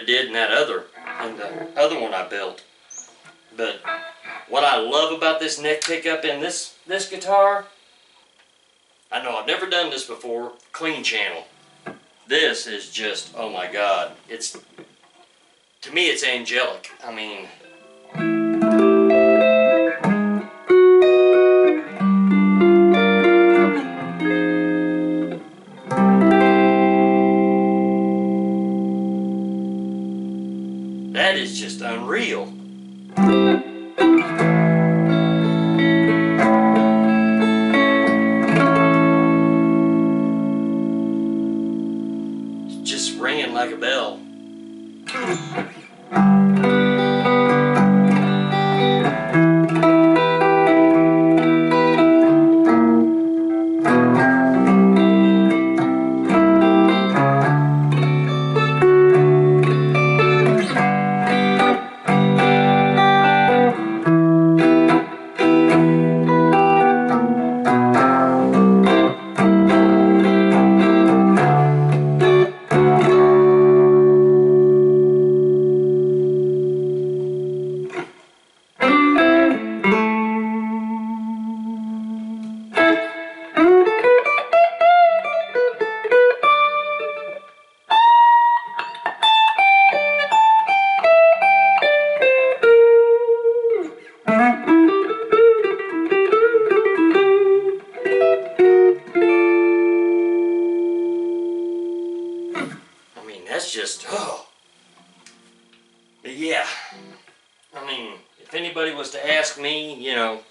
did in the other one I built. But what I love about this neck pickup in this guitar, I know I've never done this before, clean channel. This is just, oh my God, to me it's angelic. I mean, that is just unreal. It's just ringing like a bell. That's just, oh. But yeah, I mean, if anybody was to ask me, you know,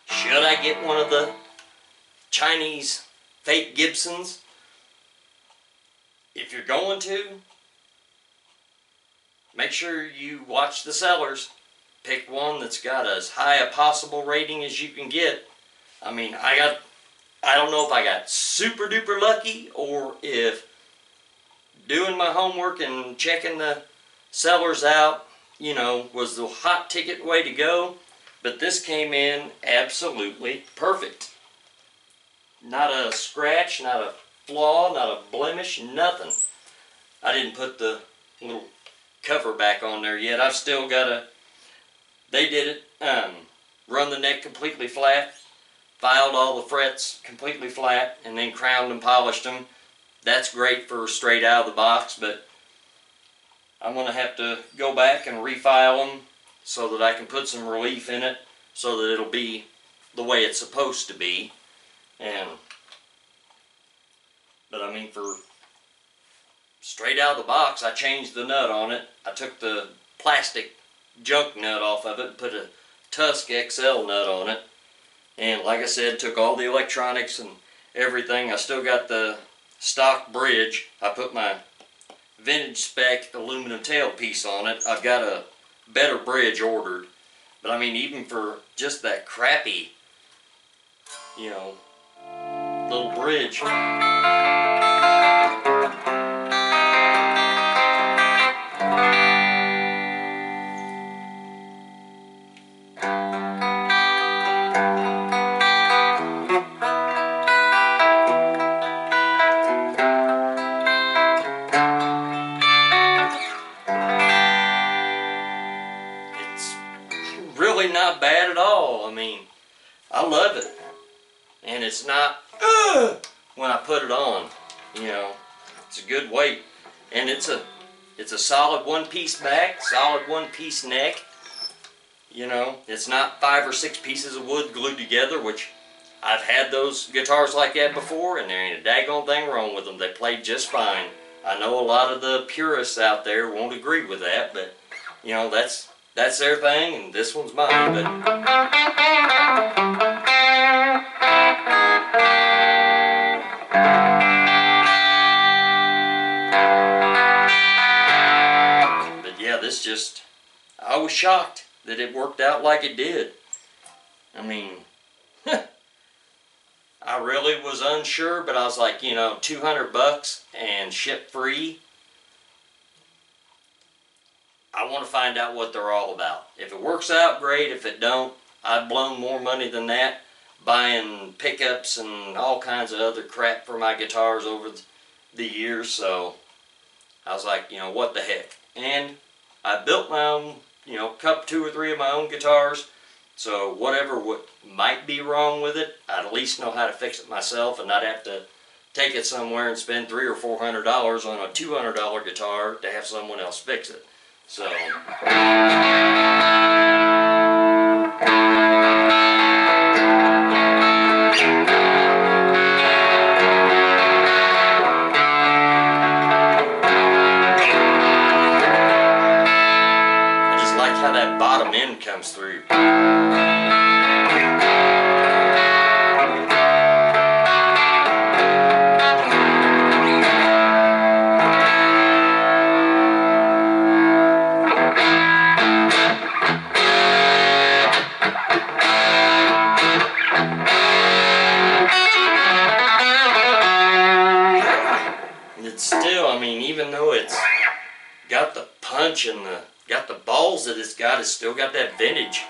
should I get one of the Chinese fake Gibsons? If you're going to, make sure you watch the sellers. Pick one that's got as high a possible rating as you can get. I mean, I don't know if I got super duper lucky or if doing my homework and checking the sellers out, you know, was the hot ticket way to go. But this came in absolutely perfect. Not a scratch, not a flaw, not a blemish, nothing. I didn't put the little cover back on there yet. I've still got to, they did it, run the neck completely flat, filed all the frets completely flat, and then crowned and polished them. That's great for straight out of the box, but I'm going to have to go back and refile them so that I can put some relief in it so that it'll be the way it's supposed to be. But I mean, for straight out of the box, I changed the nut on it. I took the plastic junk nut off of it and put a Tusk XL nut on it. And like I said, took all the electronics and everything. I still got the stock bridge. I put my vintage spec aluminum tailpiece on it. I've got a better bridge ordered. But I mean, even for just that crappy, you know, little bridge. Really not bad at all. I mean, I love it, and it's not when I put it on. You know, it's a good weight, and it's a solid one-piece back, solid one-piece neck. You know, it's not 5 or 6 pieces of wood glued together, which I've had those guitars like that before, and there ain't a daggone thing wrong with them. They played just fine. I know a lot of the purists out there won't agree with that, but you know, that's their thing, and this one's mine. But yeah, this just, I was shocked that it worked out like it did. I mean, I really was unsure, but I was like, you know, 200 bucks and ship free. I want to find out what they're all about. If it works out, great. If it don't, I've blown more money than that buying pickups and all kinds of other crap for my guitars over the years. So I was like, you know, what the heck. And I built my own, you know, two or three of my own guitars. So whatever might be wrong with it, I'd at least know how to fix it myself and not have to take it somewhere and spend $300 or $400 on a $200 guitar to have someone else fix it. So I just like how that bottom end comes through. Still, I mean, even though it's got the punch and got the balls that it's still got that vintage.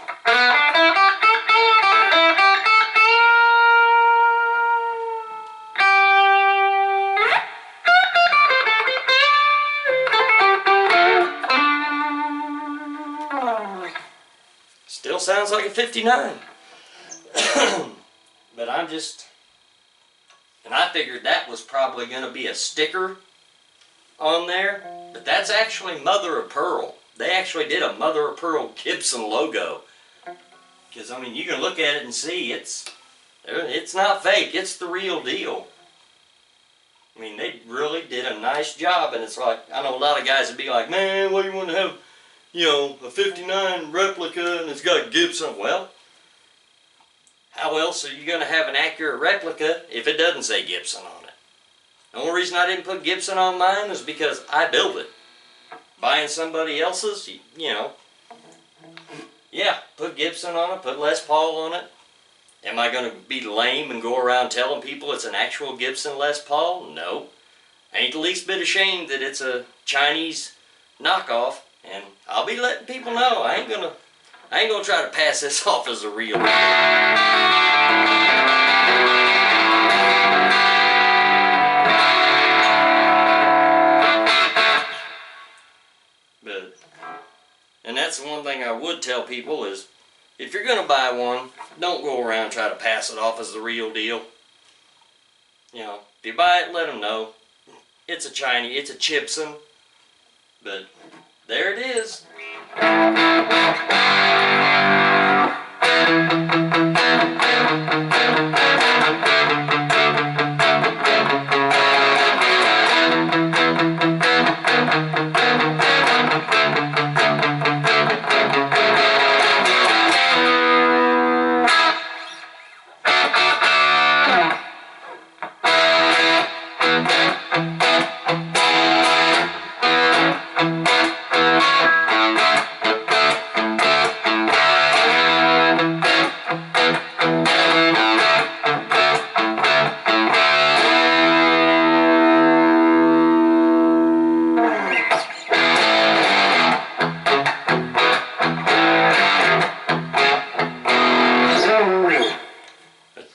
Still sounds like a 59. But and I figured that was probably going to be a sticker on there, but that's actually mother of pearl. They actually did a mother of pearl Chibson logo. Because I mean, you can look at it and see it's not fake. It's the real deal. I mean, they really did a nice job, and it's like, I know a lot of guys would be like, man, what do you want to have, you know, a 59 replica and it's got Gibson? Well, how else are you going to have an accurate replica if it doesn't say Gibson on it? The only reason I didn't put Gibson on mine is because I built it. Buying somebody else's, you know, yeah, put Gibson on it, put Les Paul on it. Am I going to be lame and go around telling people it's an actual Gibson Les Paul? No. I ain't the least bit ashamed that it's a Chinese knockoff, and I'll be letting people know. I ain't gonna try to pass this off as a real one. And that's the one thing I would tell people is, if you're going to buy one, don't go around and try to pass it off as the real deal. You know, if you buy it, let them know. It's a Chibson. But there it is.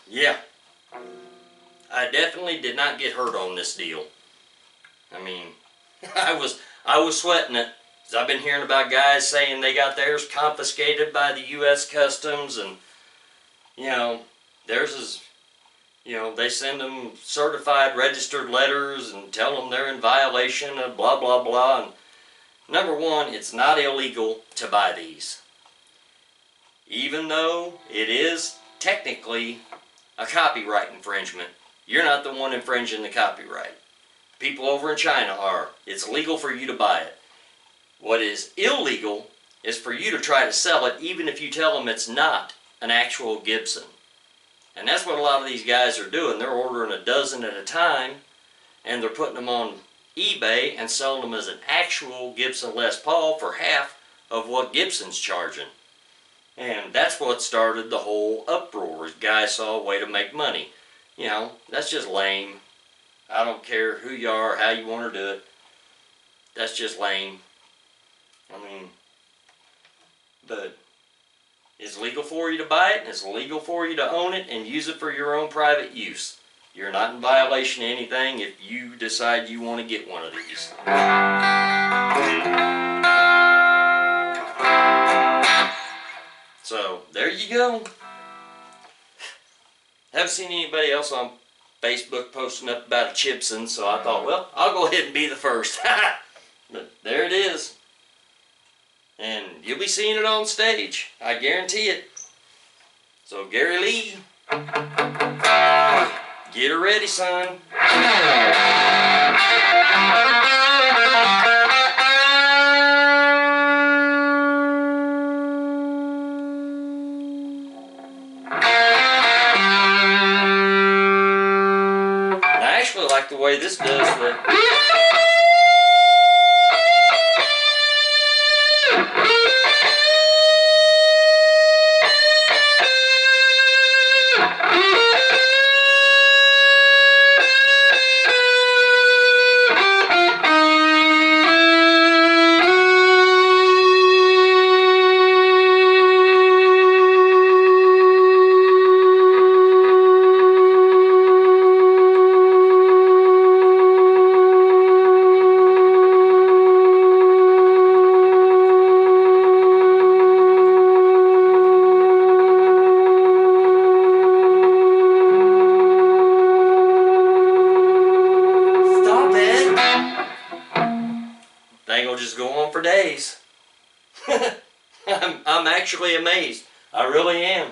Yeah, I definitely did not get hurt on this deal. I mean, I was sweating it. 'Cause I've been hearing about guys saying they got theirs confiscated by the U.S. Customs, and you know, theirs is, you know, they send them certified registered letters and tell them they're in violation of blah blah blah. And number one, it's not illegal to buy these, even though it is technically a copyright infringement. You're not the one infringing the copyright. People over in China are. It's legal for you to buy it. What is illegal is for you to try to sell it, even if you tell them it's not an actual Gibson. And that's what a lot of these guys are doing. They're ordering a dozen at a time, and they're putting them on eBay and selling them as an actual Gibson Les Paul for half of what Gibson's charging. And that's what started the whole uproar. Guys saw a way to make money. You know, that's just lame. I don't care who you are, how you want to do it. That's just lame. I mean, but it's legal for you to buy it, and it's legal for you to own it and use it for your own private use. You're not in violation of anything if you decide you want to get one of these. So, there you go. Haven't seen anybody else on Facebook posting up about a Chibson, so I thought, well, I'll go ahead and be the first. But there it is. And you'll be seeing it on stage. I guarantee it. So, Gary Lee, get her ready, son. I actually like the way this does the... Thing will just go on for days. I'm actually amazed. I really am.